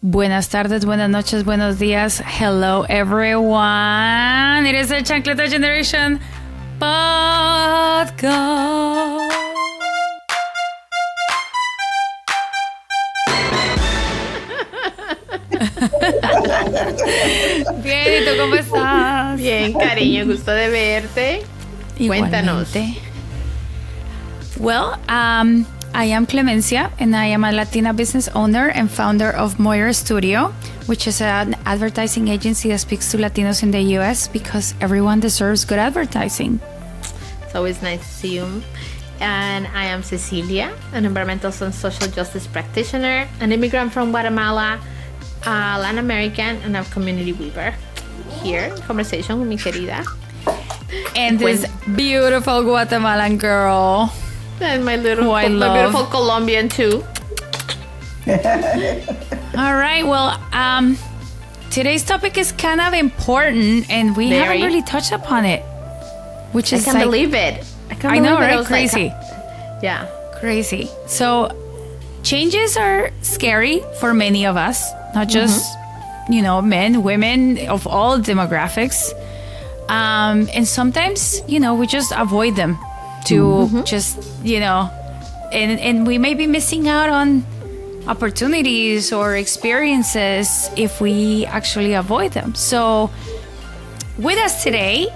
Buenas tardes, buenas noches, buenos días. Hello, everyone. It is the Chancleta Generation Podcast. Bien, ¿y tú cómo estás? Bien, cariño, gusto de verte. Cuéntanos. Well, I am Clemencia, and I am a Latina business owner and founder of Moira Studio, which is an advertising agency that speaks to Latinos in the U.S. because everyone deserves good advertising. It's always nice to see you. And I am Cecilia, an environmental and social justice practitioner, an immigrant from Guatemala, Latin American, and a community weaver. Here in conversation with mi querida. And this beautiful Guatemalan girl. And my beautiful Colombian too. All right. Well, today's topic is kind of important, and we haven't really touched upon it, which is I can't believe it. I know, right? Crazy. Yeah. Crazy. So changes are scary for many of us, not just, men, women of all demographics. And sometimes, we just avoid them to just, and we may be missing out on opportunities or experiences if we actually avoid them. So with us today,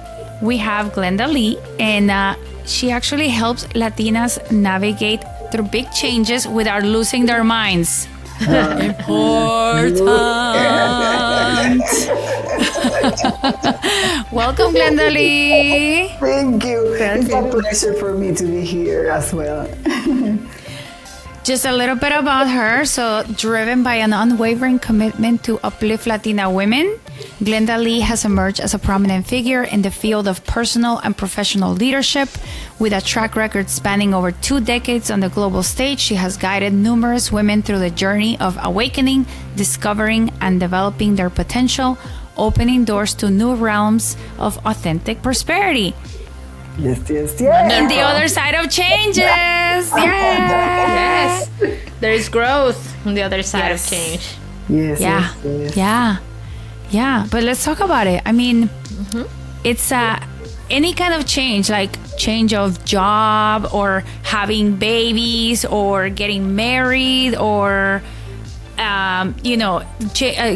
we have Glenda Lee, and she actually helps Latinas navigate through big changes without losing their minds. Important. Welcome, Glenda Lee. Thank you. It's a pleasure for me to be here as well. Just a little bit about her. So, driven by an unwavering commitment to uplift Latina women, Glenda Lee has emerged as a prominent figure in the field of personal and professional leadership. With a track record spanning over 2 decades on the global stage, she has guided numerous women through the journey of awakening, discovering, and developing their potential, opening doors to new realms of authentic prosperity. Yes. In the other side of changes. Yes. There is growth on the other side of change. Yes. Yeah. But let's talk about it. I mean, it's any kind of change, like change of job or having babies or getting married or,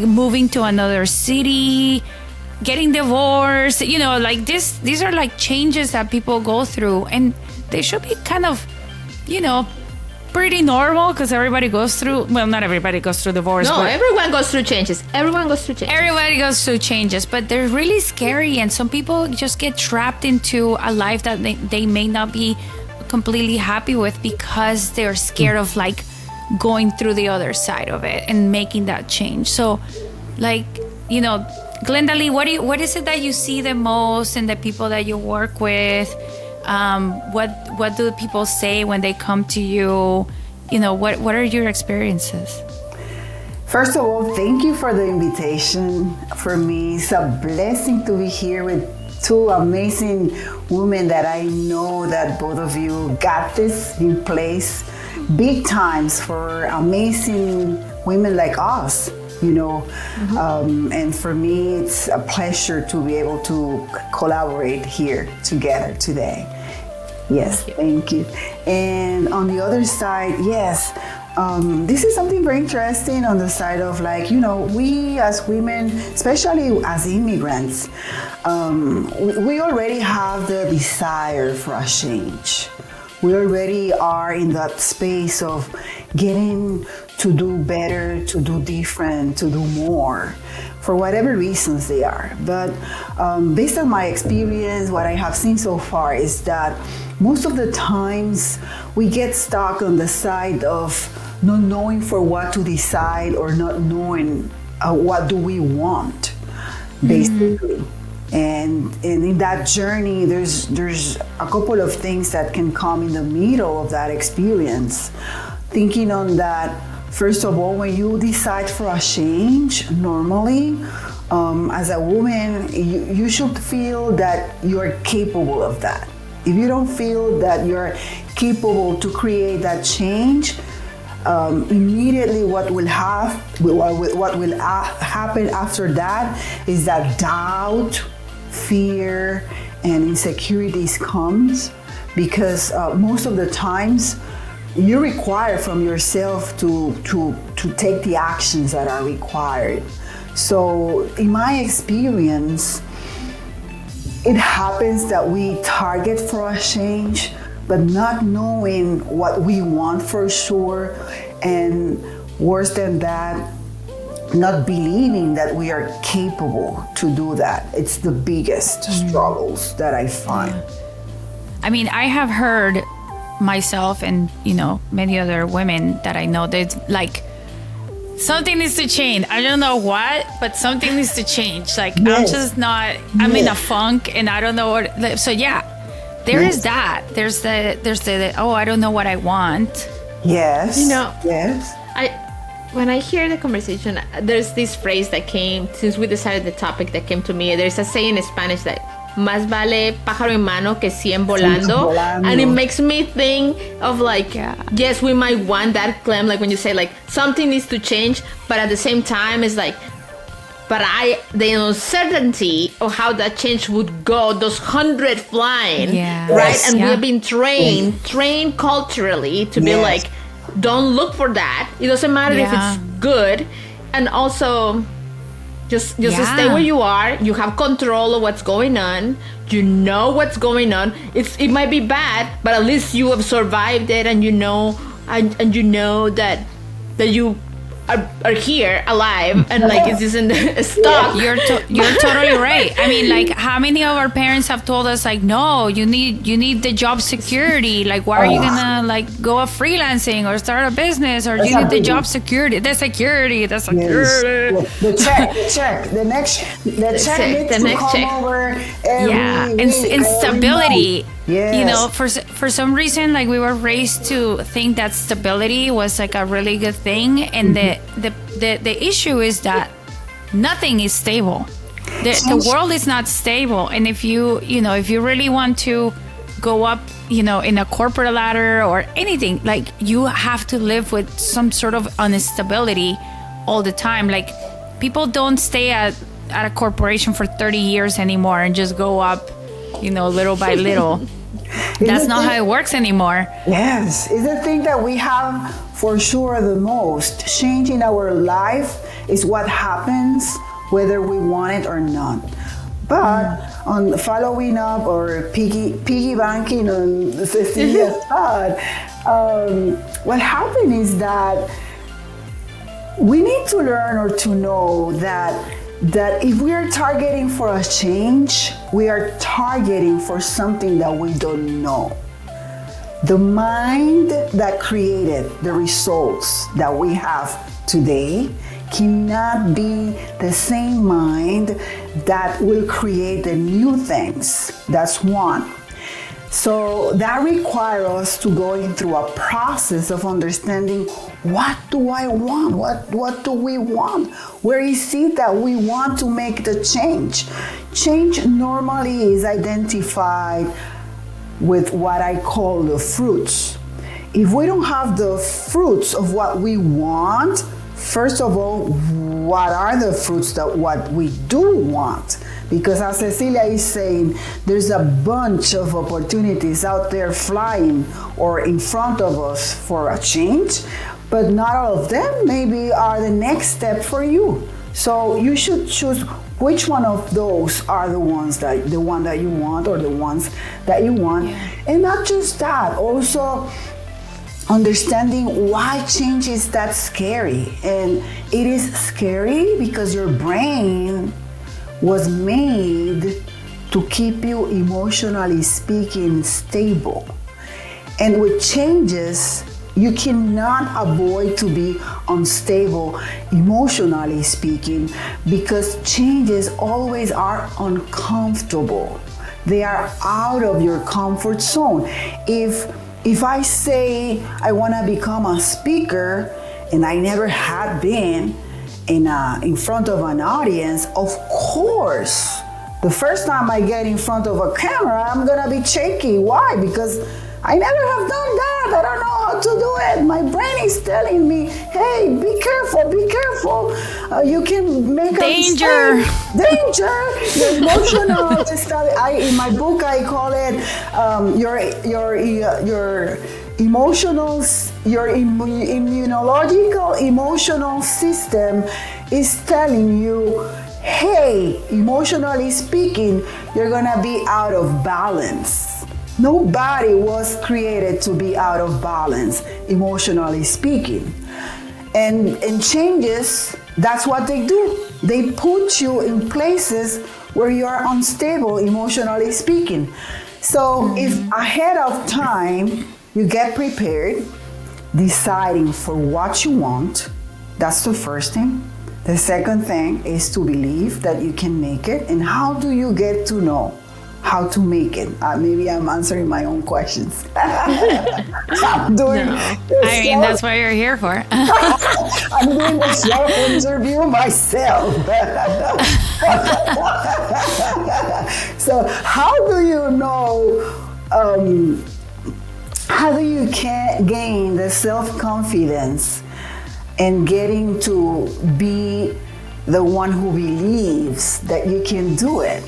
moving to another city, getting divorced, like these are like changes that people go through, and they should be kind of, pretty normal because everybody goes through, well, not everybody goes through divorce. No, everyone goes through changes. Everybody goes through changes, but they're really scary, and some people just get trapped into a life that they may not be completely happy with because they're scared of like going through the other side of it and making that change. So like, Glenda Lee, what is it that you see the most in the people that you work with? What do people say when they come to you? What are your experiences? First of all, thank you for the invitation. For me, it's a blessing to be here with 2 amazing women that I know that both of you got this in place. Big times for amazing women like us. And for me, it's a pleasure to be able to collaborate here together today. Yes, thank you. And on the other side, yes, this is something very interesting on the side of like, we as women, especially as immigrants, we already have the desire for a change. We already are in that space of getting to do better, to do different, to do more, for whatever reasons they are. But based on my experience, what I have seen so far is that most of the times we get stuck on the side of not knowing for what to decide or not knowing what do we want, basically. And in that journey, there's a couple of things that can come in the middle of that experience. Thinking on that, first of all, when you decide for a change, normally, as a woman, you should feel that you're capable of that. If you don't feel that you're capable to create that change, immediately what will happen after that is that doubt, fear, and insecurities comes, because most of the times you require from yourself to take the actions that are required. So in my experience, it happens that we target for a change, but not knowing what we want for sure, and worse than that, not believing that we are capable to do that. It's the biggest struggles that I find. I mean, I have heard myself and, many other women that I know, that like, something needs to change. I don't know what, but something needs to change. Like, I'm just not, I'm in a funk and I don't know what. So yeah, there is that. There's the, oh, I don't know what I want. Yes. Yes. When I hear the conversation, there's this phrase that came, since we decided the topic, that came to me. There's a saying in Spanish that, más vale pájaro en mano que 100 volando. And it makes me think of like, yes, we might want that claim, like when you say like something needs to change, but at the same time it's like, but the uncertainty of how that change would go, those 100 flying, right? And we have been trained culturally to be like, don't look for that. It doesn't matter if it's good. And also, just stay where you are. You have control of what's going on. You know what's going on. It might be bad, but at least you have survived it, and you know that you are here alive, and like it's just in the stuck. You're totally right. I mean, like, how many of our parents have told us like, no, you need the job security. Like, why are you gonna like go up freelancing or start a business, or you need the job security, the security. The check, the next check over every week, and stability. Yes. For some reason, like, we were raised to think that stability was like a really good thing, and the issue is that nothing is stable. The world is not stable, and if you really want to go up, in a corporate ladder or anything, like, you have to live with some sort of instability all the time. Like, people don't stay at a corporation for 30 years anymore and just go up, little by little. That's not how it works anymore. Yes, it's the thing that we have for sure the most. Change in our life is what happens whether we want it or not. But on following up or piggybacking on Cecilia's thought, what happened is that we need to learn or to know that if we are targeting for a change, we are targeting for something that we don't know. The mind that created the results that we have today cannot be the same mind that will create the new things. That's one. So that requires us to go through a process of understanding, what do I want? What do we want? Where is it that we want to make the change? Change normally is identified with what I call the fruits. If we don't have the fruits of what we want, first of all, what are the fruits that what we do want? Because as Cecilia is saying, there's a bunch of opportunities out there flying or in front of us for a change, but not all of them maybe are the next step for you. So you should choose which one of those are the one that you want, or the ones that you want. And not just that, also understanding why change is that scary. And it is scary because your brain was made to keep you, emotionally speaking, stable. And with changes, you cannot avoid to be unstable, emotionally speaking, because changes always are uncomfortable. They are out of your comfort zone. If I say I want to become a speaker and I never had been in front of an audience, of course, the first time I get in front of a camera, I'm gonna be shaky. Why? Because I never have done that. I don't know how how to do it. My brain is telling me, hey, be careful, be careful. You can make danger. A mistake. Danger. The emotional study. In my book, I call it your emotional, your immunological emotional system is telling you, hey, emotionally speaking, you're gonna be out of balance. Nobody was created to be out of balance, emotionally speaking. And changes, that's what they do. They put you in places where you're unstable, emotionally speaking. So if ahead of time, you get prepared, deciding for what you want, that's the first thing. The second thing is to believe that you can make it. And how do you get to know how to make it? Maybe I'm answering my own questions. I'm doing I mean, that's what you're here for. I'm doing a self-interview myself. So how do you know, how do you gain the self-confidence and getting to be the one who believes that you can do it?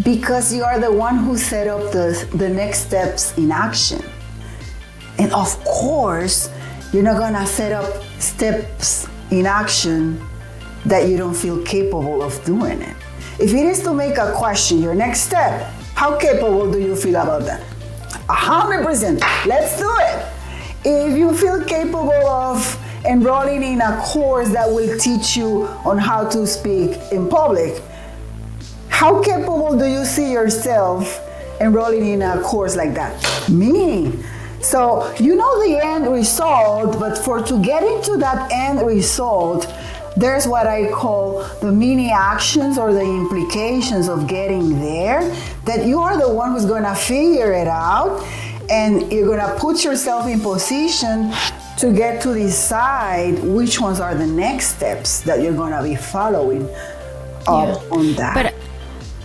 Because you are the one who set up the next steps in action. And of course, you're not gonna set up steps in action that you don't feel capable of doing it. If it is to make a question, your next step, how capable do you feel about that? 100%, let's do it. If you feel capable of enrolling in a course that will teach you on how to speak in public, how capable do you see yourself enrolling in a course like that? Me. So you know the end result, but to get into that end result, there's what I call the mini actions or the implications of getting there, that you are the one who's gonna figure it out, and you're gonna put yourself in position to get to decide which ones are the next steps that you're gonna be following up on that.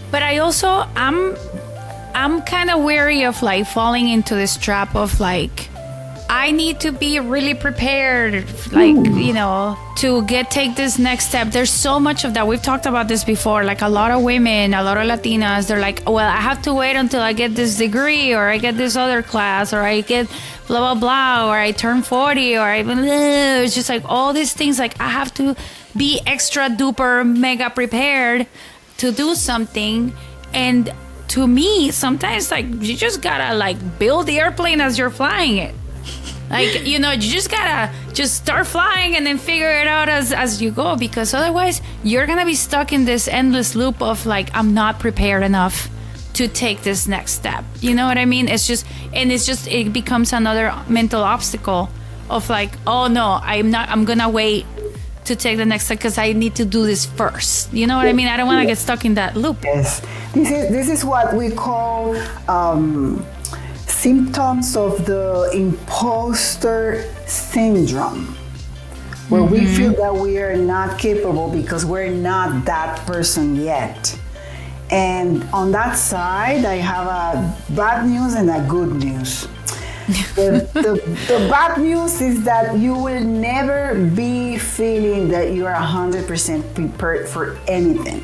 But I also, I'm kind of wary of like falling into this trap of like, I need to be really prepared, like, you know, to take this next step. There's so much of that. We've talked about this before. Like a lot of women, a lot of Latinas, they're like, well, I have to wait until I get this degree, or I get this other class, or I get blah, blah, blah, or I turn 40, or it's just like all these things. Like I have to be extra duper mega prepared to do something. And to me, sometimes like you just gotta like build the airplane as you're flying it. Like, you know, you just gotta just start flying and then figure it out as you go, because otherwise you're gonna be stuck in this endless loop of like, I'm not prepared enough to take this next step. You know what I mean? It becomes another mental obstacle of like, oh no, I'm gonna wait to take the next step because I need to do this first. You know what I mean? I don't want to get stuck in that loop. Yes, this is what we call symptoms of the imposter syndrome, where we feel that we are not capable because we're not that person yet. And on that side, I have a bad news and a good news. The bad news is that you will never be feeling that you are 100% prepared for anything.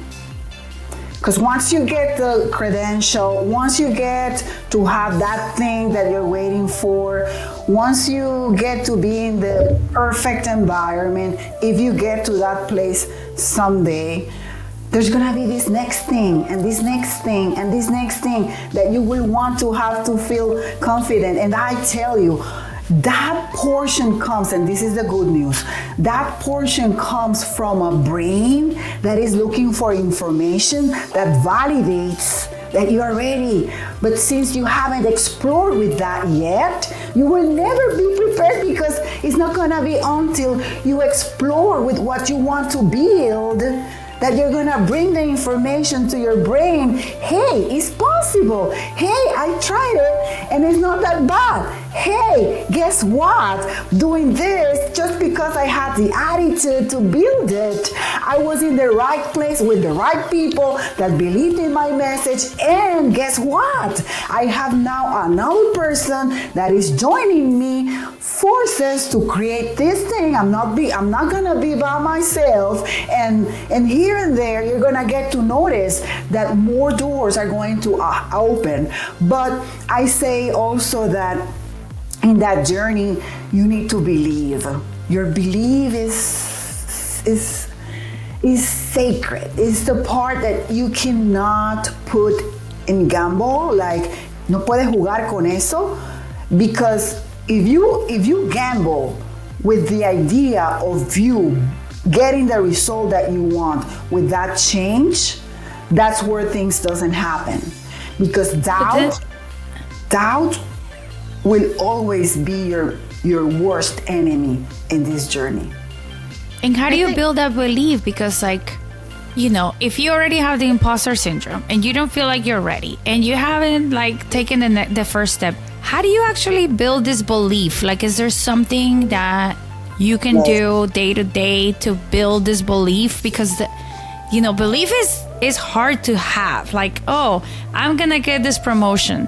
Because once you get the credential, once you get to have that thing that you're waiting for, once you get to be in the perfect environment, if you get to that place someday, there's gonna be this next thing and this next thing and this next thing that you will want to have to feel confident. And I tell you, that portion comes, and this is the good news, that portion comes from a brain that is looking for information that validates that you are ready. But since you haven't explored with that yet, you will never be prepared, because it's not gonna be until you explore with what you want to build that you're gonna bring the information to your brain. Hey, it's possible. Hey, I tried it and it's not that bad. Hey, guess what? Doing this, just because I had the attitude to build it, I was in the right place with the right people that believed in my message. And guess what? I have now another person that is joining me, forces to create this thing. I'm not gonna be by myself. And here and there, you're gonna get to notice that more doors are going to open. But I say also that in that journey, you need to believe. Your belief is sacred. It's the part that you cannot put in gamble. Like, no puedes jugar con eso, because if you gamble with the idea of you getting the result that you want with that change, that's where things doesn't happen. Because doubt will always be your worst enemy in this journey. And how do you build that belief? Because, like, you know, if you already have the imposter syndrome and you don't feel like you're ready and you haven't like taken the first step, how do you actually build this belief? Like, is there something that you can do day to day to build this belief? Because belief is hard to have. Like, oh, I'm gonna get this promotion,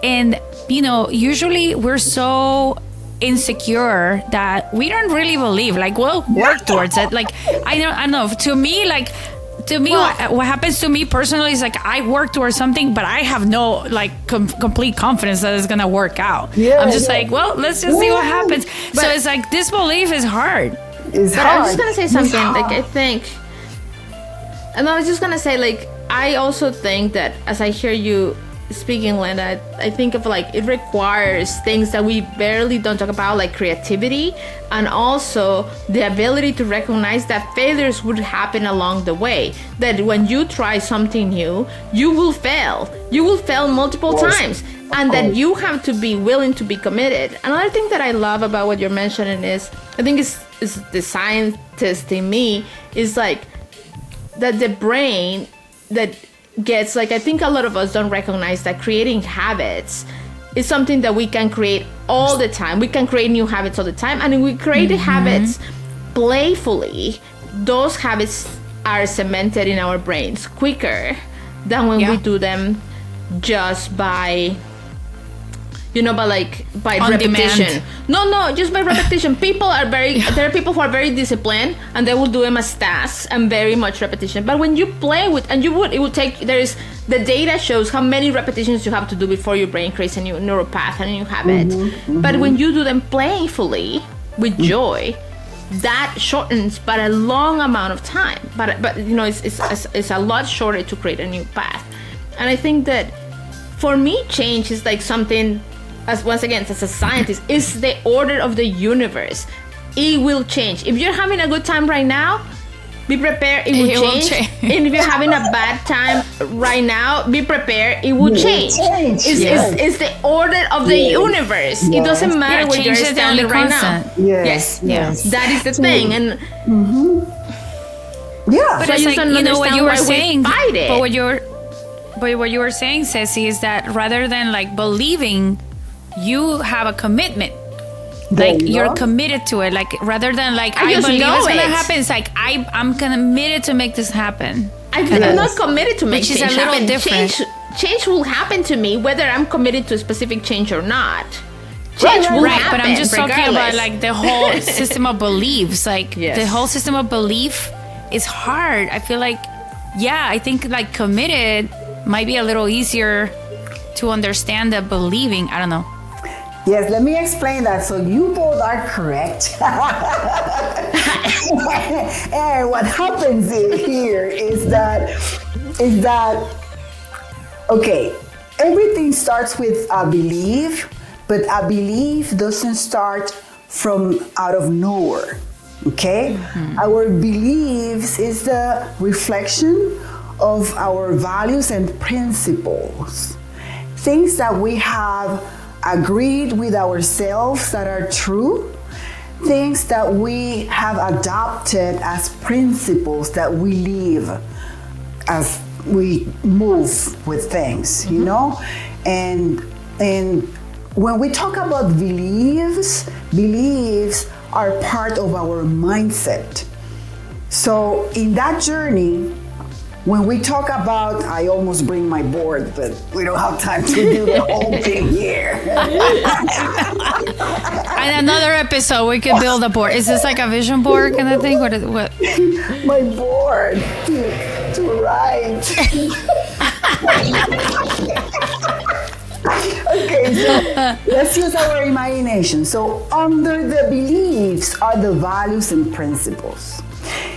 and usually we're so insecure that we don't really believe. Like, we'll work towards it. Like, I don't know. To me, what happens to me personally is like I work towards something, but I have no like complete confidence that it's gonna work out. I'm just like, well, let's just see what happens. But so it's like this belief is hard. It's hard. I'm just gonna say something. Like, I think, and I was just gonna say, like, I also think that as I hear you speaking, Linda, I think of like it requires things that we barely don't talk about, like creativity, and also the ability to recognize that failures would happen along the way. That when you try something new, you will fail. You will fail multiple times, and that you have to be willing to be committed. Another thing that I love about what you're mentioning is, I think is the scientist in me is like that the brain that gets, like, I think a lot of us don't recognize that creating habits is something that we can create all the time. We can create new habits all the time, and if we create habits playfully, those habits are cemented in our brains quicker than when we do them just by by on repetition. demand. No, just by repetition. There are people who are very disciplined and they will do them as tasks and very much repetition. But when you play with, and it will take, the data shows how many repetitions you have to do before your brain creates a new neural path and a new habit. But when you do them playfully with joy, that shortens by a long amount of time. But it's a lot shorter to create a new path. And I think that for me, change is like something, as a scientist, is the order of the universe. It will change. If you're having a good time right now, be prepared, it will change. And if you're having a bad time right now, be prepared, it will change. It's the order of the universe. It doesn't matter where you're standing right now. Yes. That is the thing. And but it's like, what you were saying, but what you were saying, Ceci, is that rather than like believing, you have a commitment. Like, you're committed to it. Like, rather than like, I believe it's gonna happen, it's like I'm committed to make this happen. I'm not committed to make change happen. Which is a little different. Change will happen to me whether I'm committed to a specific change or not. Change will happen. But I'm just regardless. talking about like the whole system of beliefs. Like, the whole system of belief is hard. I feel like, I think like committed might be a little easier to understand than believing. I don't know. Yes, let me explain that. So you both are correct. And what happens here is that, okay, everything starts with a belief, but a belief doesn't start from out of nowhere, okay? Our beliefs is the reflection of our values and principles. Things that we have agreed with ourselves that are true, things that we have adopted as principles that we live as we move with things, and when we talk about beliefs are part of our mindset. So in that journey, when we talk about, I almost bring my board, but we don't have time to do the whole thing here. And another episode, we could build a board. Is this like a vision board kind of thing? What? My board to write. Okay, so let's use our imagination. So under the beliefs are the values and principles.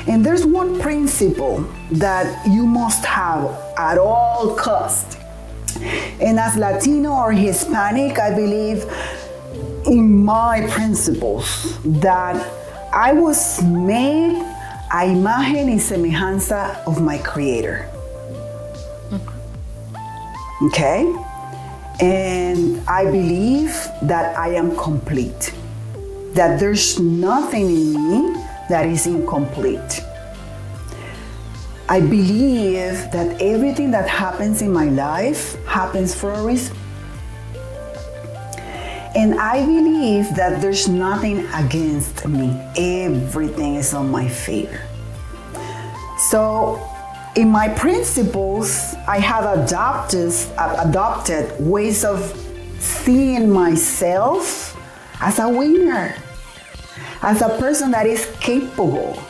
And there's one principle that you must have at all cost. And as Latino or Hispanic, I believe in my principles that I was made a imagen y semejanza of my Creator. Okay? And I believe that I am complete. That there's nothing in me that is incomplete. I believe that everything that happens in my life happens for a reason. And I believe that there's nothing against me. Everything is on my favor. So in my principles, I have adopted ways of seeing myself as a winner, as a person that is capable,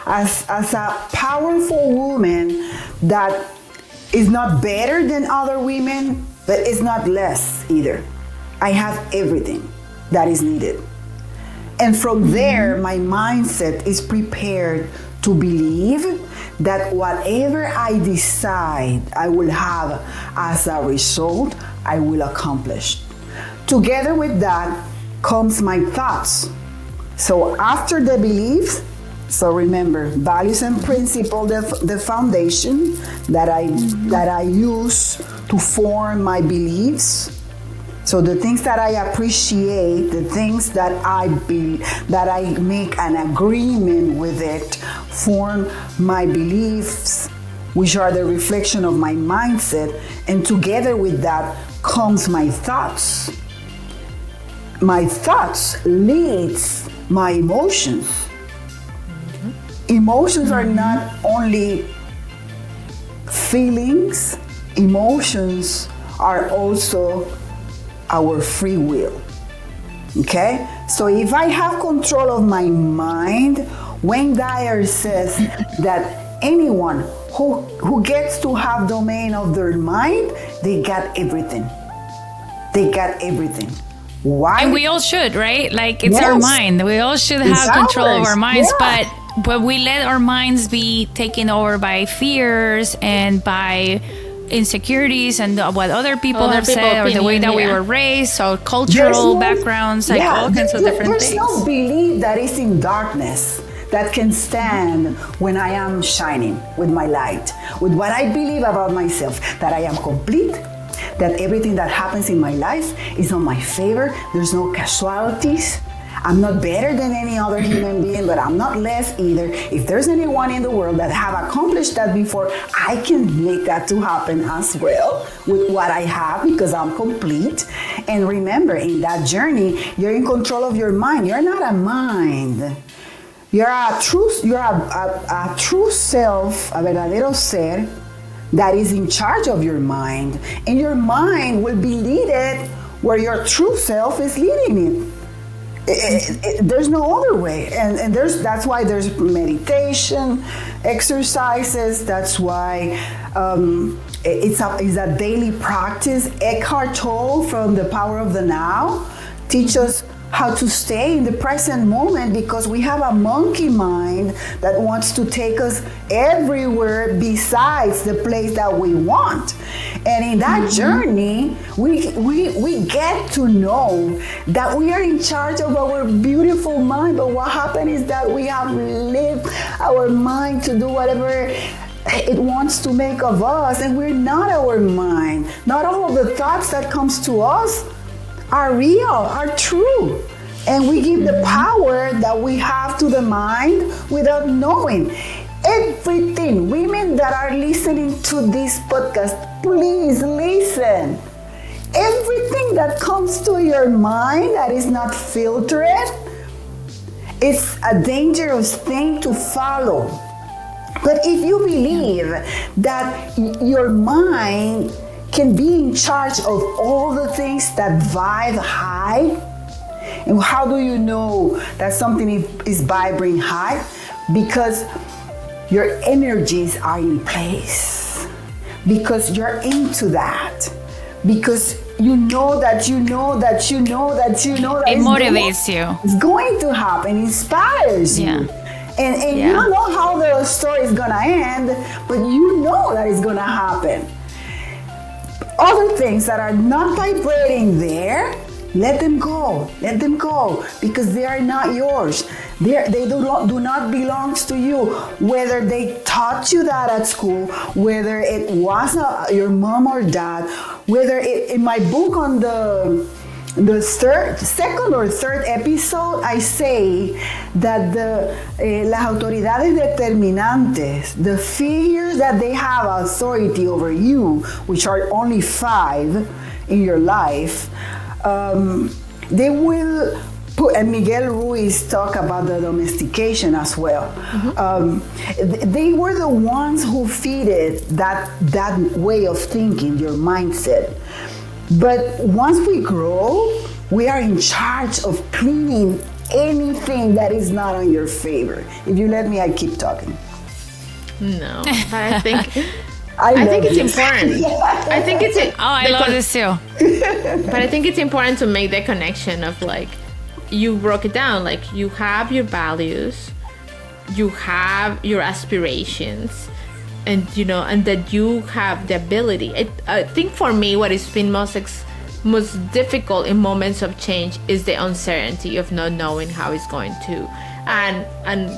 as a powerful woman that is not better than other women, but is not less either. I have everything that is needed. And from there, my mindset is prepared to believe that whatever I decide I will have as a result, I will accomplish. Together with that comes my thoughts. So after the beliefs, so remember, values and principles, the foundation that I use to form my beliefs. So the things that I appreciate, the things that I make an agreement with it, form my beliefs, which are the reflection of my mindset, and together with that comes my thoughts. My thoughts leads my emotions. Emotions are not only feelings, emotions are also our free will. Okay? So if I have control of my mind, Wayne Dyer says that anyone who gets to have domain of their mind, they got everything. They got everything. Why? And we all should, right? Like it's our mind. We all should have control of our minds, but we let our minds be taken over by fears and by insecurities and what other people have said, or the way that we were raised, or cultural backgrounds, like all kinds of different things. There's no belief that is in darkness that can stand when I am shining with my light, with what I believe about myself, that I am complete, that everything that happens in my life is on my favor. There's no casualties. I'm not better than any other human being, but I'm not less either. If there's anyone in the world that have accomplished that before, I can make that to happen as well with what I have, because I'm complete. And remember, in that journey, you're in control of your mind. You're not a mind. You're a true self, a verdadero ser, that is in charge of your mind. And your mind will be led where your true self is leading it. There's no other way, and that's why there's meditation, exercises. That's why it's a daily practice. Eckhart Tolle from The Power of the Now teaches us how to stay in the present moment, because we have a monkey mind that wants to take us everywhere besides the place that we want. And in that journey, we get to know that we are in charge of our beautiful mind. But what happened is that we have lived our mind to do whatever it wants to make of us, and we're not our mind. Not all of the thoughts that comes to us are real, are true. And we give the power that we have to the mind without knowing. Everything, women that are listening to this podcast, please listen. Everything that comes to your mind that is not filtered, it's a dangerous thing to follow. if you believe that your mind can be in charge of all the things that vibe high, and how do you know that something is vibrating high? Because your energies are in place, because you're into that, because you know that it motivates you. It's going to happen, inspires you. And you don't know how the story is gonna end, but you know that it's gonna happen. Other things that are not vibrating there, let them go, because they are not yours. They do not belong to you. Whether they taught you that at school, whether it was your mom or dad, whether in my book on the second or third episode, I say that las autoridades determinantes, the figures that they have authority over you, which are only 5 in your life, they will put, and Miguel Ruiz talk about the domestication as well. They were the ones who feeded that way of thinking, your mindset. But once we grow, we are in charge of cleaning anything that is not on your favor. If you let me, I keep talking. No, but I think it's important. I think it's I love this too. But I think it's important to make the connection of, like, you broke it down, like, you have your values, you have your aspirations, and and that you have the ability. I think for me, what has been most difficult in moments of change is the uncertainty of not knowing how it's going to. And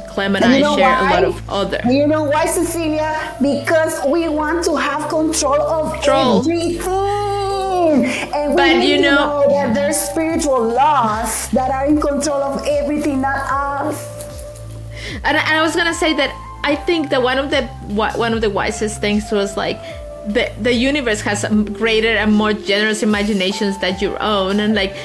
Clem and I share a lot of other. You know why, Cecilia? Because we want to have control of everything. And we need to know that there's spiritual laws that are in control of everything, not us. And I was gonna say that I think that one of the wisest things was, like, the universe has greater and more generous imaginations than your own. And, like,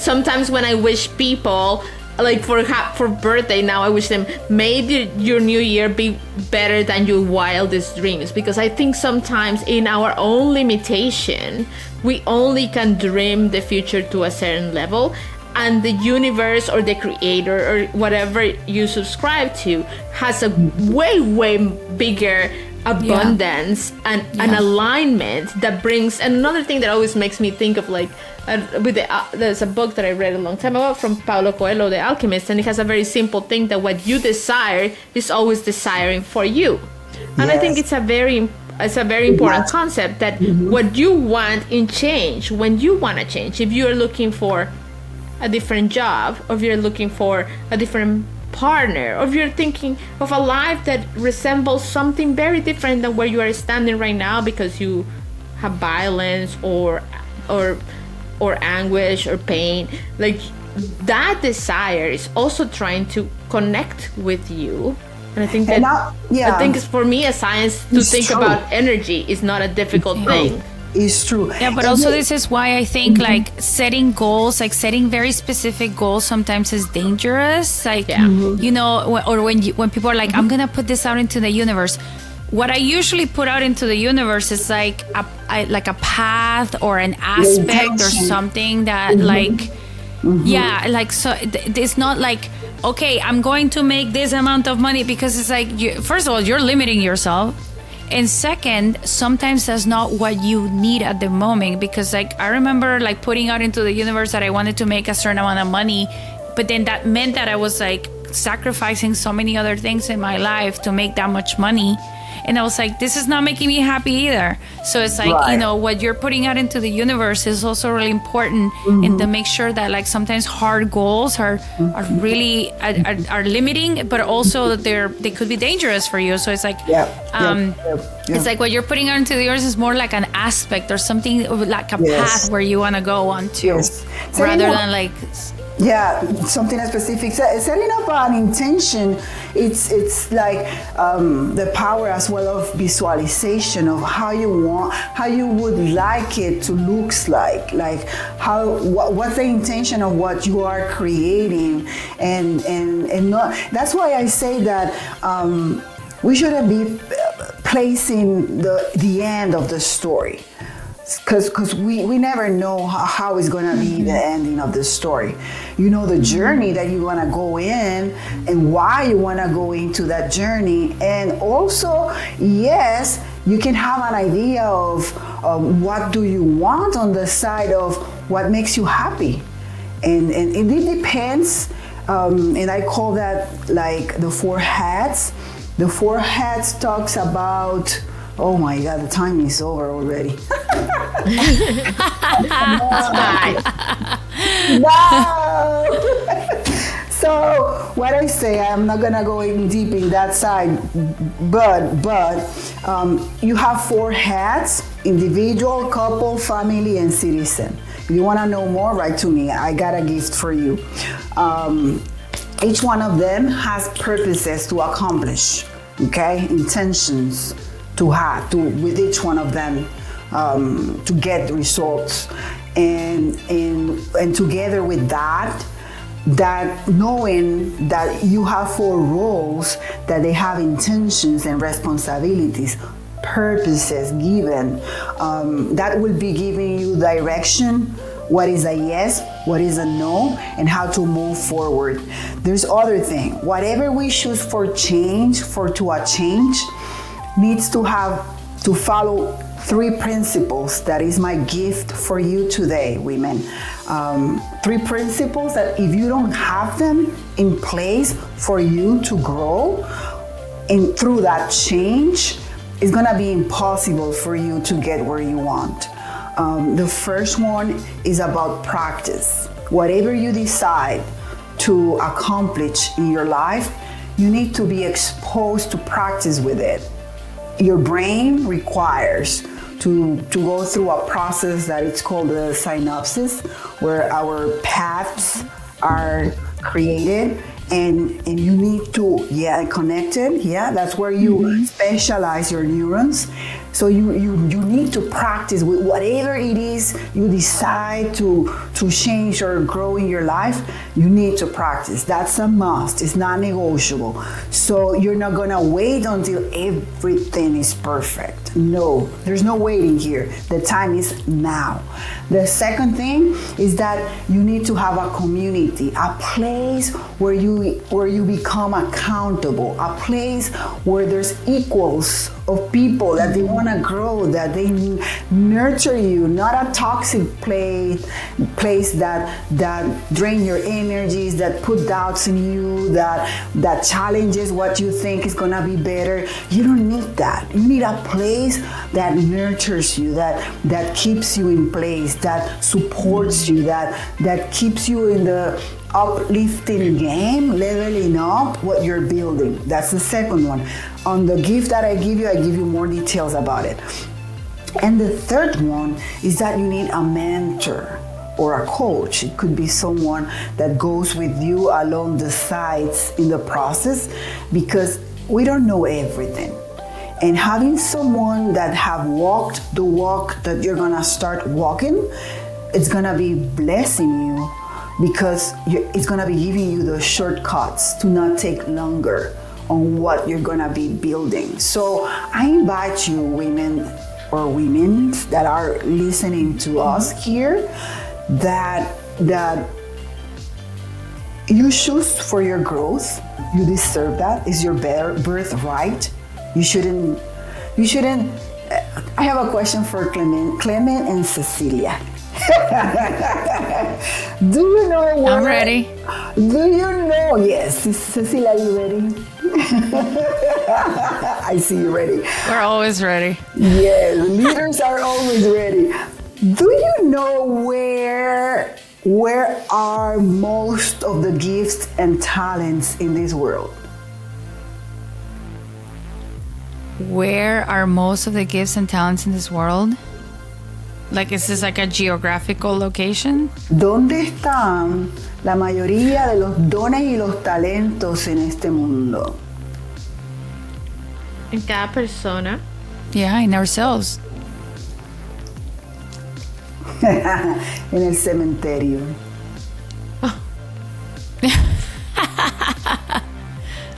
sometimes when I wish people, like, for birthday now, I wish them, may your new year be better than your wildest dreams, because I think sometimes in our own limitation we only can dream the future to a certain level, and the universe or the creator or whatever you subscribe to has a way bigger abundance and an alignment that brings. And another thing that always makes me think of, like, there's a book that I read a long time ago from Paulo Coelho, The Alchemist, and it has a very simple thing that what you desire is always desiring for you. And I think it's a very important concept, that what you want in change, when you want to change, if you're looking for a different job, or if you're looking for a different partner, or if you're thinking of a life that resembles something very different than where you are standing right now because you have violence or anguish or pain, like, that desire is also trying to connect with you. And I think that I think for me as science to think about energy is not a difficult thing. It's true. Yeah, but also this is why I think like setting goals, like setting very specific goals sometimes is dangerous. Like, you know, or when people are like, I'm going to put this out into the universe. What I usually put out into the universe is like a path or an aspect or something that like, like, so it's not like, okay, I'm going to make this amount of money, because it's like, first of all, you're limiting yourself. And second, sometimes that's not what you need at the moment, because like I remember like putting out into the universe that I wanted to make a certain amount of money, but then that meant that I was like sacrificing so many other things in my life to make that much money. And I was like, this is not making me happy either. So it's like, you know, what you're putting out into the universe is also really important. And to make sure that like sometimes hard goals are really are limiting, but also that they could be dangerous for you. So it's like, it's like what you're putting out into the universe is more like an aspect or something like a path where you want to go on to, rather than like... Yeah, something specific. Setting up an intention, it's like the power as well of visualization of how you would like it to looks like what's the intention of what you are creating, and not. That's why I say that we shouldn't be placing the end of the story, because we never know how it's going to be the ending of the story. You know, the journey that you want to go in and why you want to go into that journey. And also, yes, you can have an idea of what do you want on the side of what makes you happy. And it depends. And I call that like the 4 hats. The 4 hats talks about, oh my God, the time is over already. No. So what I say, I'm not gonna go in deep in that side, but you have 4 hats: individual, couple, family, and citizen. If you wanna know more, write to me. I got a gift for you. Each one of them has purposes to accomplish, okay? Intentions to have with each one of them to get results, and together with that knowing that you have 4 roles, that they have intentions and responsibilities, purposes given, that will be giving you direction. What is a yes, what is a no, and how to move forward. There's other thing. Whatever we choose for change, to a change, needs to follow 3 principles. That is my gift for you today, women. 3 principles that if you don't have them in place for you to grow, and through that change, it's gonna be impossible for you to get where you want. The first one is about practice. Whatever you decide to accomplish in your life, you need to be exposed to practice with it. Your brain requires to go through a process that it's called the synapses, where our paths are created, and you need to connected. That's where you specialize your neurons. So you need to practice with whatever it is you decide to change or grow in your life. You need to practice. That's a must. It's not negotiable. So you're not gonna wait until everything is perfect. No, there's no waiting here. The time is now. The second thing is that you need to have a community, a place where you become accountable, a place where there's equals of people that they want to grow, that they nurture you, not a toxic place that drain your energies, that put doubts in you, that challenges what you think is gonna be better. You don't need that. You need a place that nurtures you, that keeps you in place, that supports you, that keeps you in the uplifting game, leveling up what you're building. That's the second one. On the gift that I give you more details about it. And the third one is that you need a mentor or a coach. It could be someone that goes with you along the sides in the process, because we don't know everything. And having someone that have walked the walk that you're gonna start walking, it's gonna be blessing you, because it's gonna be giving you the shortcuts to not take longer on what you're gonna be building. So I invite you, women that are listening to us here, that you choose for your growth. You deserve that. It's your birthright. You shouldn't. I have a question for Clement and Cecilia. Do you know what? I'm ready. Do you know? Yes, Cecilia, are you ready? I see you ready. We're always ready. Yes, leaders are always ready. Do you know where are most of the gifts and talents in this world? Where are most of the gifts and talents in this world? Like, is this like a geographical location? ¿Dónde están la mayoría de los dones y los talentos en este mundo? En cada persona. Yeah, in ourselves. En el cementerio.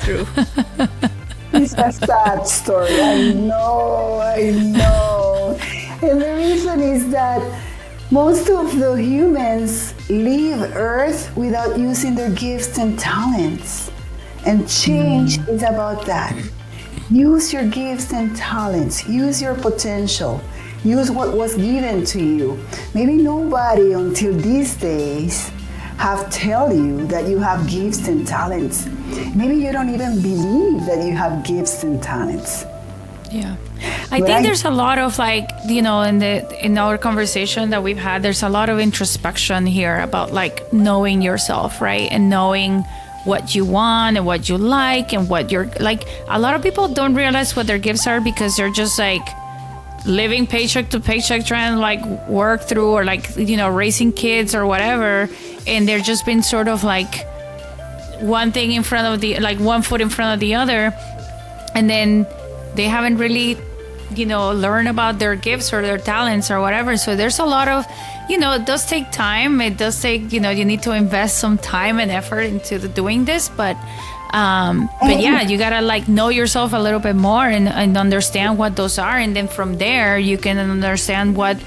True. It's a sad story. I know. And the reason is that most of the humans leave Earth without using their gifts and talents. And change is about that. Use your gifts and talents. Use your potential. Use what was given to you. Maybe nobody until these days have tell you that you have gifts and talents. Maybe you don't even believe that you have gifts and talents. Yeah. I think there's a lot of in our conversation that we've had, there's a lot of introspection here about like knowing yourself, right? And knowing what you want and what you like and what you're like. A lot of people don't realize what their gifts are because they're just like living paycheck to paycheck, trying to like work through or like, raising kids or whatever. And they're just been sort of like one foot in front of the other. And then they haven't really, learned about their gifts or their talents or whatever. So there's a lot of, it does take time. It does take, you need to invest some time and effort into doing this. But yeah, you gotta like know yourself a little bit more and understand what those are. And then from there, you can understand what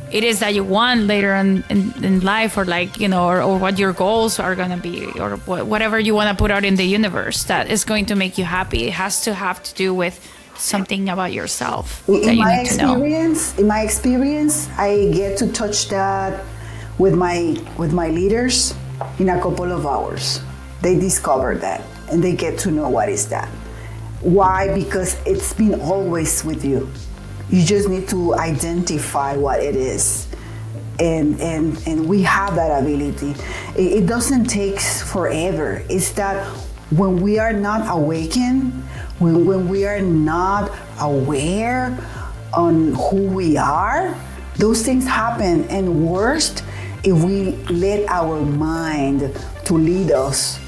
it is that you want later in life, or like, or what your goals are going to be, or whatever you want to put out in the universe that is going to make you happy. It has to have to do with something about yourself that you need to know. In my experience, I get to touch that with my leaders in a couple of hours. They discover that and they get to know what is that. Why? Because it's been always with you. You just need to identify what it is. And we have that ability. It doesn't take forever. It's that when we are not awakened, when we are not aware on who we are, those things happen. And worst, if we let our mind to lead us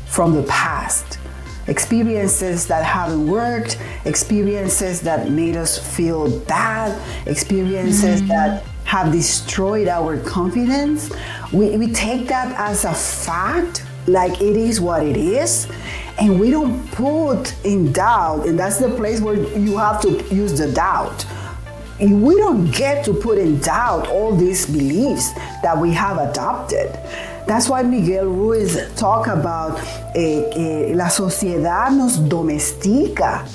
from the past. Experiences that haven't worked, experiences that made us feel bad, experiences that have destroyed our confidence. We take that as a fact, like it is what it is, and we don't put in doubt, and that's the place where you have to use the doubt. We don't get to put in doubt all these beliefs that we have adopted. That's why Miguel Ruiz talk about la sociedad nos domestica,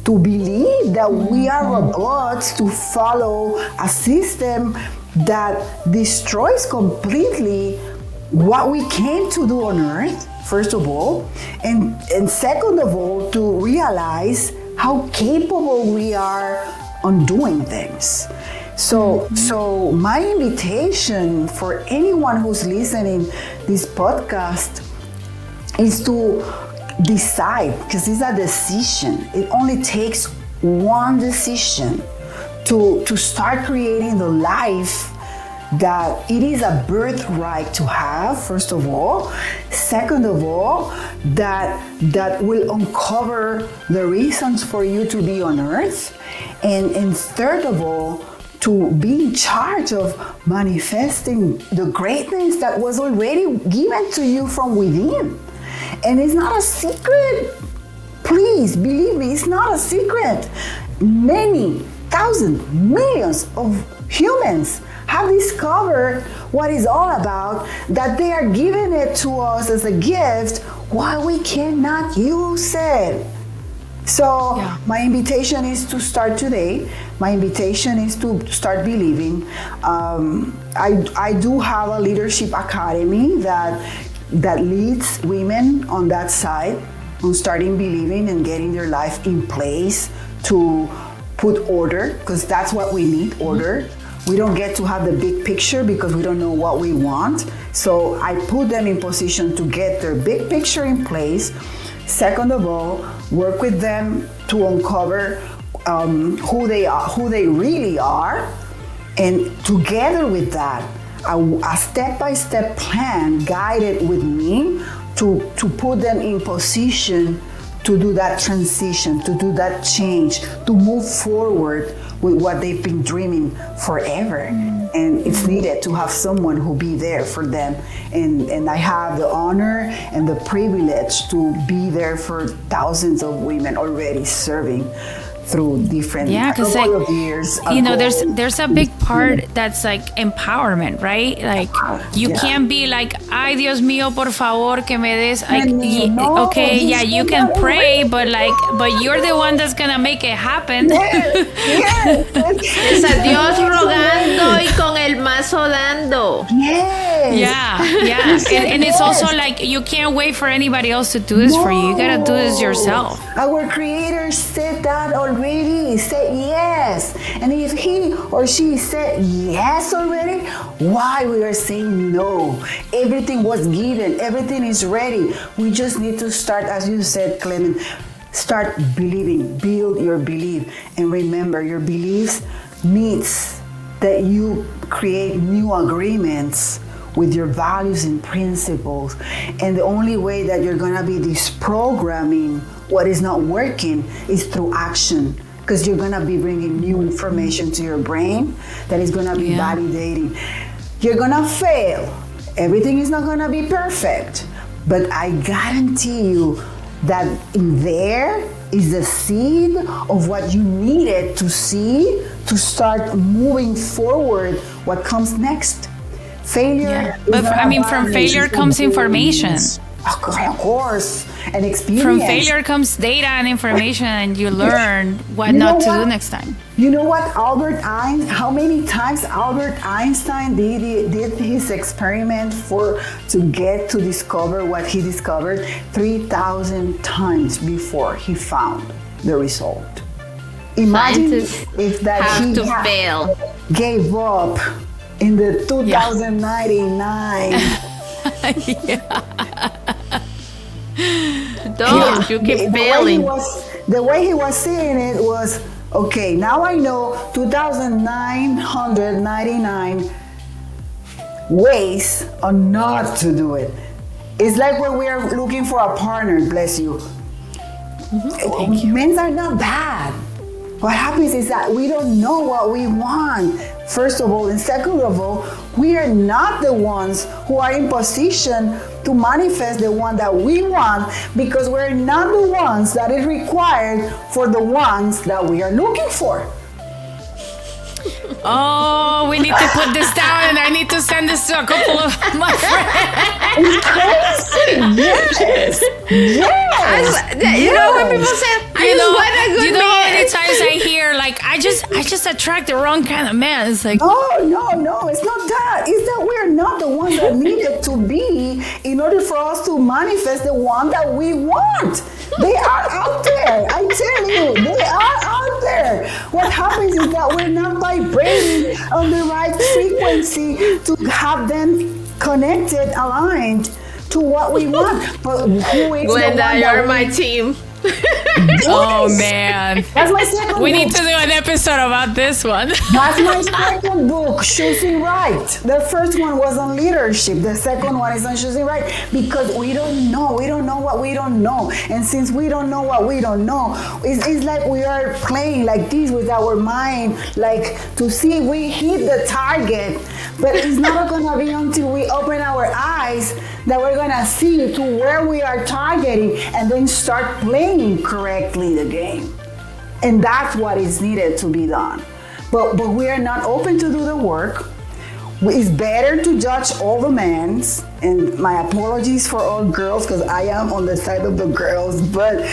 to believe that we are robots to follow a system that destroys completely what we came to do on earth, first of all, and second of all, to realize how capable we are on doing things. So my invitation for anyone who's listening this podcast is to decide, because it's a decision. It only takes one decision to start creating the life that it is a birthright to have, first of all. Second of all, that will uncover the reasons for you to be on earth. And third of all, to be in charge of manifesting the greatness that was already given to you from within. And it's not a secret. Please believe me, it's not a secret. Many thousands, millions of humans have discovered what it's all about, that they are giving it to us as a gift while we cannot use it. So my invitation is to start today. My invitation is to start believing. I do have a leadership academy that leads women on that side, on starting believing and getting their life in place to put order, because that's what we need, order. We don't get to have the big picture because we don't know what we want. So I put them in position to get their big picture in place. Second of all, work with them to uncover who they are, who they really are, and together with that, a step-by-step plan guided with me to put them in position to do that transition, to do that change, to move forward with what they've been dreaming forever. And it's needed to have someone who be there for them. And I have the honor and the privilege to be there for thousands of women already serving through different because couple of years ago. there's a big part that's like empowerment, right? Like you can't be like, ay Dios mío, por favor que me des, like, you can pray, but you're the one that's gonna make it happen. Es a Dios rogando y con el mazo dando. And it's also like you can't wait for anybody else to do this for you. You gotta do this yourself. Our Creator said that already. Said yes. And if he or she said yes already, why we are saying no? Everything was given. Everything is ready. We just need to start, as you said, Clement, start believing. Build your belief. And remember, your beliefs needs that you create new agreements with your values and principles. And the only way that you're gonna be disprogramming what is not working is through action, because you're gonna be bringing new information to your brain that is gonna be validating. You're gonna fail. Everything is not gonna be perfect, but I guarantee you that in there is the seed of what you needed to see to start moving forward what comes next. Failure. But from failure comes information. Of course, and experience. From failure comes data and information, and you learn what not to do next time. You know what, how many times Albert Einstein did his experiment to discover what he discovered? 3,000 times before he found the result. Imagine if that he fail. Gave up in the 2099. Don't you keep failing. The way he was saying it was, okay, now I know 2,999 ways on not to do it. It's like when we are looking for a partner, bless you. Thank you. Men are not bad. What happens is that we don't know what we want, first of all, and second of all, we are not the ones who are in position to manifest the one that we want, because we're not the ones that is required for the ones that we are looking for. Oh, we need to put this down, and I need to send this to a couple of my friends. It's crazy. Yes. You know when people say, I just want a good man. How many times I hear like I just attract the wrong kind of man. It's like, no, it's not that. It's that we're not the ones that needed to be in order for us to manifest the one that we want. They are out there. I tell you, they are out there. What happens is that we're not vibrating on the right frequency to have them connected, aligned to what we want. But who is Glenda, you're my team. Oh man, that's my second book. We need to do an episode about this one. That's my second book, Choosing Right. The first one was on leadership. The second one is on choosing right, because we don't know what we don't know. And since we don't know what we don't know, it's like we are playing like this with our mind, like to see if we hit the target. But it's not gonna be until we open our eyes that we're gonna see to where we are targeting and then start playing correctly the game. And that's what is needed to be done. But we are not open to do the work. It's better to judge all the men, and my apologies for all girls, because I am on the side of the girls, but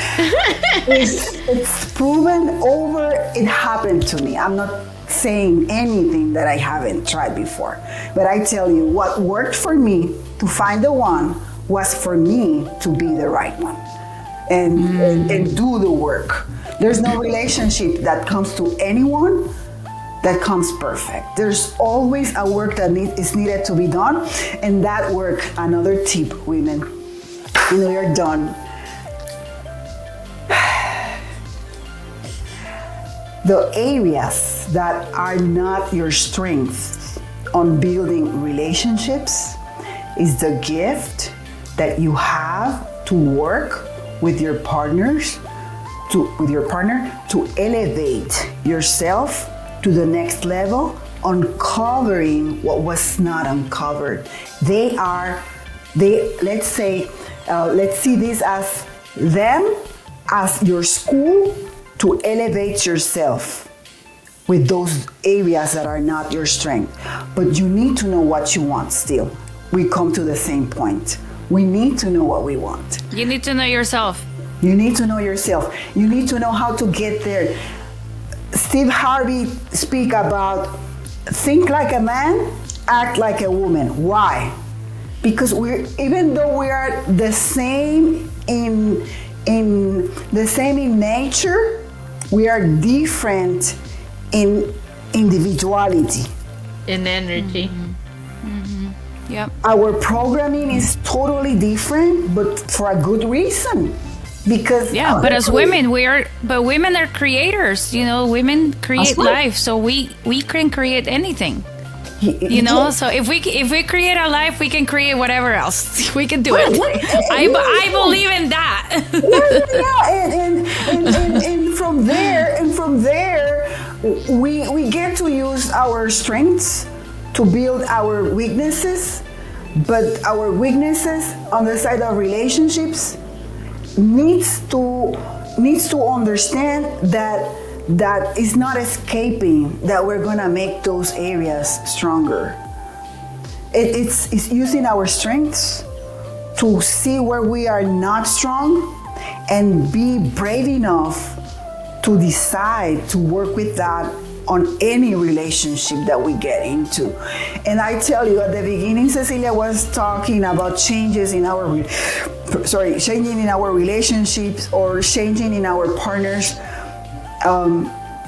it's proven over. It happened to me. I'm not saying anything that I haven't tried before, but I tell you, what worked for me to find the one was for me to be the right one and do the work. There's no relationship that comes to anyone that comes perfect. There's always a work that is needed to be done, and that work, another tip, women, and we are done. The areas that are not your strengths on building relationships is the gift that you have to work with your partners, with your partner, to elevate yourself to the next level, uncovering what was not uncovered. Let's see this as them, as your school, to elevate yourself with those areas that are not your strength. But you need to know what you want still. We come to the same point. We need to know what we want. You need to know yourself. You need to know yourself. You need to know how to get there. Steve Harvey speak about think like a man, act like a woman. Why? Because even though we are the same in nature, we are different in individuality. In energy. Yep. Our programming is totally different, but for a good reason. Because but as women, women are creators. Women create life, so we can create anything. So if we create a life, we can create whatever else. We can do it. I believe in that. And from there, we get to use our strengths to build our weaknesses, but our weaknesses on the side of relationships needs to understand that it's not escaping, that we're gonna make those areas stronger. It's using our strengths to see where we are not strong and be brave enough to decide to work with that on any relationship that we get into. And I tell you, at the beginning, Cecilia was talking about changing in our relationships or changing in our partners.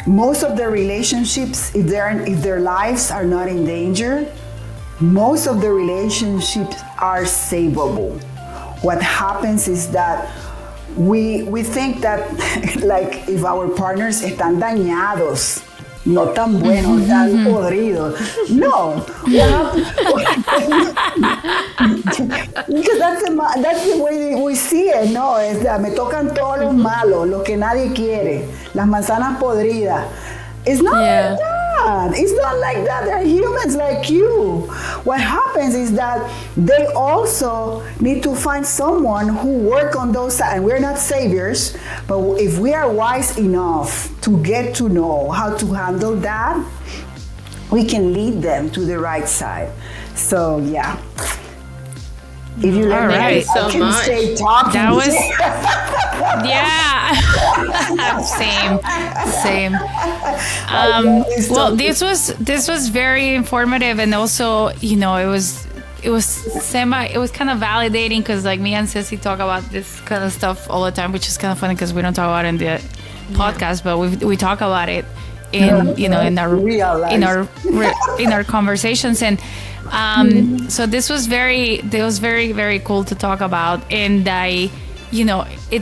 Most of the relationships, if their lives are not in danger, most of the relationships are savable. What happens is that we think that like if our partners están dañados, no tan buenos, tan podridos. No. Because that's the way we see it, no? Es that me tocan todos los malos, los que nadie quiere, las manzanas podridas. It's not like that. It's not like that. They're humans like you. What happens is that they also need to find someone who work on those sides. And we're not saviors, but if we are wise enough to get to know how to handle that, we can lead them to the right side. So yeah. If you let me, I can stay talking. That was, same. Well, this was very informative, and also, it was kind of validating, because like me and Ceci talk about this kind of stuff all the time, which is kind of funny because we don't talk about it in the podcast, but we talk about it in our conversations. And so this was very very cool to talk about. And it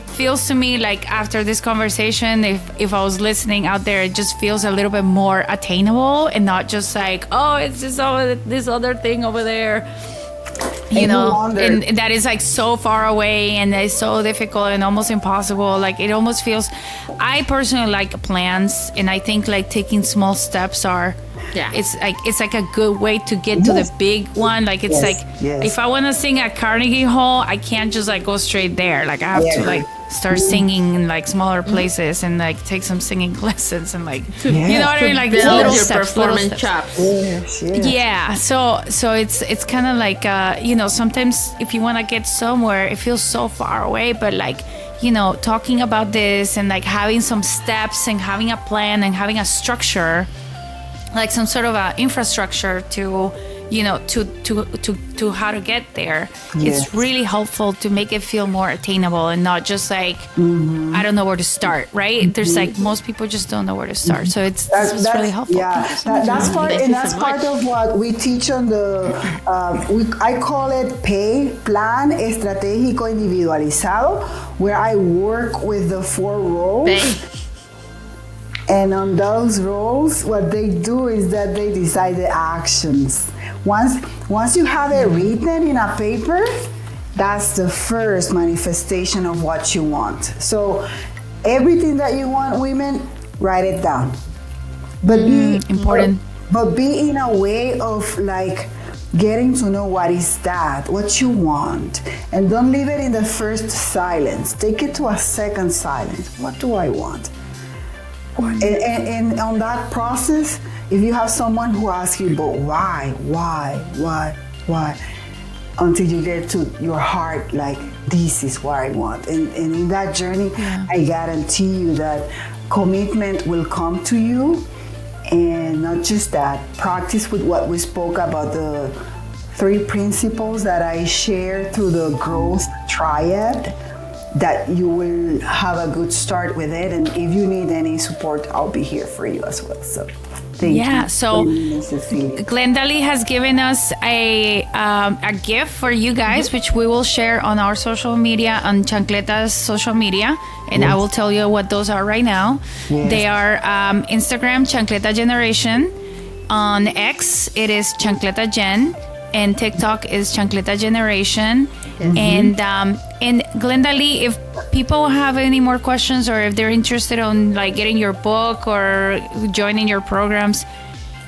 feels to me like after this conversation, if I was listening out there, it just feels a little bit more attainable and not just like, oh, it's just this other thing over there, and that is like so far away and it's so difficult and almost impossible. Like it almost feels, I personally like plans, and I think like taking small steps it's like a good way to get to the big one. Like it's if I want to sing at Carnegie Hall, I can't just like go straight there. Like I have to like start singing in like smaller places and like take some singing lessons and like you know what I mean, like build little your steps, performance chops. So it's kind of like sometimes if you want to get somewhere, it feels so far away, but like talking about this and like having some steps and having a plan and having a structure, like some sort of a infrastructure to how to get there. It's really helpful to make it feel more attainable and not just like I don't know where to start, right? There's like most people just don't know where to start, so it's really helpful. That's part of what we teach on the I call it Plan Estratégico Individualizado, where I work with the 4 roles. And on those roles, what they do is that they decide the actions. Once you have it written in a paper, That's the first manifestation of what you want. So everything that you want, women, write it down. But be important. But be in a way of like getting to know what is that, what you want. And don't leave it in the first silence. Take it to a second silence. What do I want? And on that process, if you have someone who asks you, but why, until you get to your heart, like, this is what I want. And in that journey, I guarantee you that commitment will come to you. And not just that, practice with what we spoke about, the 3 principles that I shared through the growth triad, that you will have a good start with it. And if you need any support, I'll be here for you as well. So thank you. So Glendale has given us a gift for you guys, which we will share on our social media, on Chancleta's social media. And I will tell you what those are right now. They are Instagram, Chancleta Generation. On X, it is Chancleta Gen. And TikTok is Chancleta Generation. And Glendale, if people have any more questions, or if they're interested on like getting your book or joining your programs,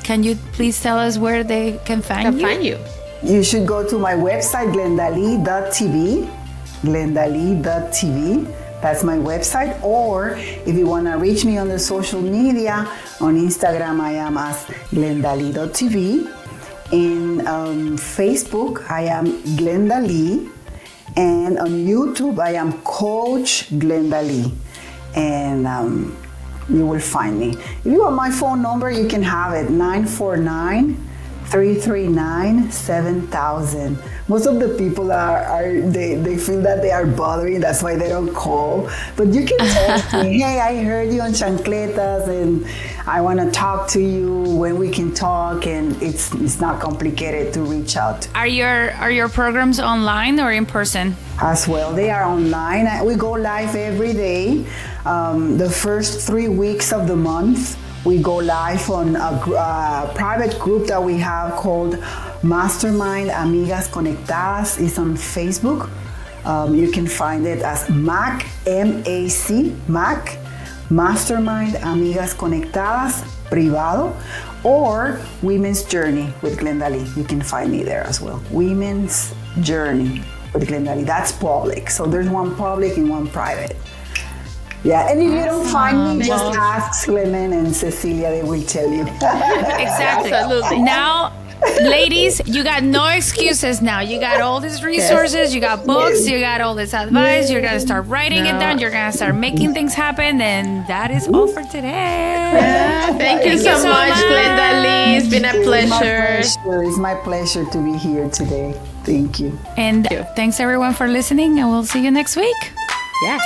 can you please tell us where they can find you? You should go to my website, glendale.tv. Glendale.tv. That's my website. Or if you want to reach me on the social media, on Instagram, I am as glendale.tv. In Facebook, I am Glenda Lee. And on YouTube, I am Coach Glenda Lee. And you will find me. If you want my phone number, you can have it, 949-339-7000. Most of the people they feel that they are bothering, that's why they don't call. But you can text me, hey, I heard you on Chancletas and I want to talk to you, when we can talk, and it's not complicated to reach out. Are your programs online or in person? As well, they are online. We go live every day. The first 3 weeks of the month, we go live on a private group that we have called Mastermind Amigas Conectadas. It's on Facebook. You can find it as MAC, M-A-C, MAC, Mastermind Amigas Conectadas Privado, or Women's Journey with Glendale. You can find me there as well. Women's Journey with Glendale. That's public. So there's one public and one private. Yeah, and if you don't find me, just ask Clement and Cecilia, they will tell you. Exactly. Absolutely. Now, ladies, you got no excuses now. You got all these resources, you got books, you got all this advice, you're going to start writing it down, you're going to start making things happen, and that is all for today. Thank you so much, Glendale. It's been a pleasure. It's my pleasure to be here today. Thank you. And thanks everyone for listening, and we'll see you next week. Yes.